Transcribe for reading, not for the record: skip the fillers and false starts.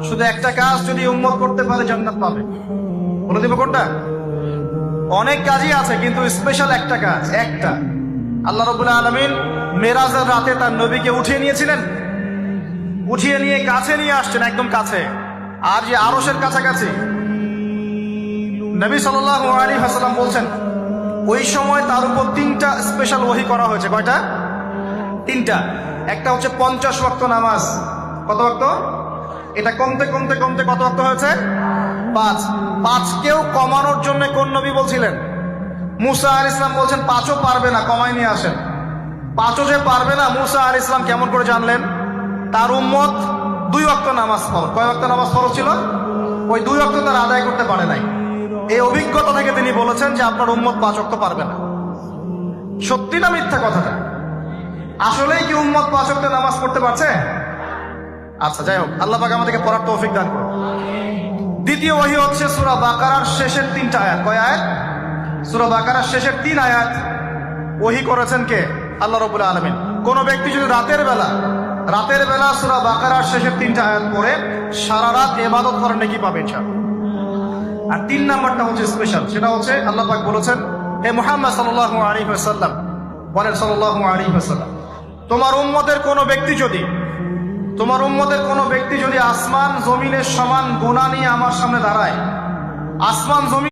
শুধু একটা কাজ যদি উম্মত করতে পারে জান্নাত পাবে। বলে দেবো কোনটা? অনেক কাজই আছে, কিন্তু স্পেশাল একটা কাজ, একটা। আল্লাহ রাব্বুল আলামিন মেরাজের রাতে তার নবীকে উঠিয়ে নিয়েছিলেন, উঠিয়ে নিয়ে কাছে নিয়ে আসছেন, একদম কাছে, আর যে আরশের কাছাকাছি। নবী সাল্লাল্লাহু আলাইহি ওয়াসাল্লাম বলছেন ওই সময় তার উপর 3টা স্পেশাল ওহী করা হয়েছে। কয়টা? 3টা। একটা হচ্ছে 50 ওয়াক্ত নামাজ। কত ওয়াক্ত? এটা কমতে কমতে কমতে কত ওয়াক্ত হয়েছে? 5। 5কেও কমানোর জন্য কোন নবী বলছিলেন? মুসা আলাইহিস সালাম বলছেন 5ও পারবে না, কমাই নিয়ে আসেন। 5ও যে পারবে না, মুসা আলাইহিস সালাম কেমন করে জানলেন? তার উম্মত 2 ওয়াক্ত নামাজ ফরজ। কয় ওয়াক্ত নামাজ ফরজ ছিল? ওই 2 ওয়াক্ত তার আদায় করতে পারে নাই। এই অভিজ্ঞতা থেকে তিনি বলেছেন যে আপনার উম্মত 5 ওয়াক্ত পারবে না। সত্যি না মিথ্যা কথাটা? আসলেই কি উম্মত 5 ওয়াক্ত নামাজ পড়তে পারছে? আচ্ছা, যাই হোক, আল্লাহ পাক আমাদেরকে পড়ার তৌফিক দান করুন। দ্বিতীয় ওহী হচ্ছে সূরা বাকারার শেষের 3টা আয়াত। কয় আয়াত? সূরা বাকারার শেষের 3 আয়াত ওহী করেছেন কে? আল্লাহ রাব্বুল আলামিন। কোন ব্যক্তি যদি রাতের বেলা সূরা বাকারার শেষের 3টা আয়াত পড়ে সারা রাত ইবাদত করার নেকি পাবে ইনশাআল্লাহ। আর 3 নাম্বারটা হচ্ছে স্পেশাল, সেটা হচ্ছে আল্লাহ পাক বলেছেন, হে মুহাম্মদ সাল্লাল্লাহু আলাইহি ওয়াসাল্লাম, বলেন সাল্লাল্লাহু আলাইহি ওয়াসাল্লাম, তোমার উম্মতের কোনো ব্যক্তি যদি আসমান জমিনের সমান গুনাহ নিয়ে আমার সামনে দাঁড়ায়, আসমান জমিন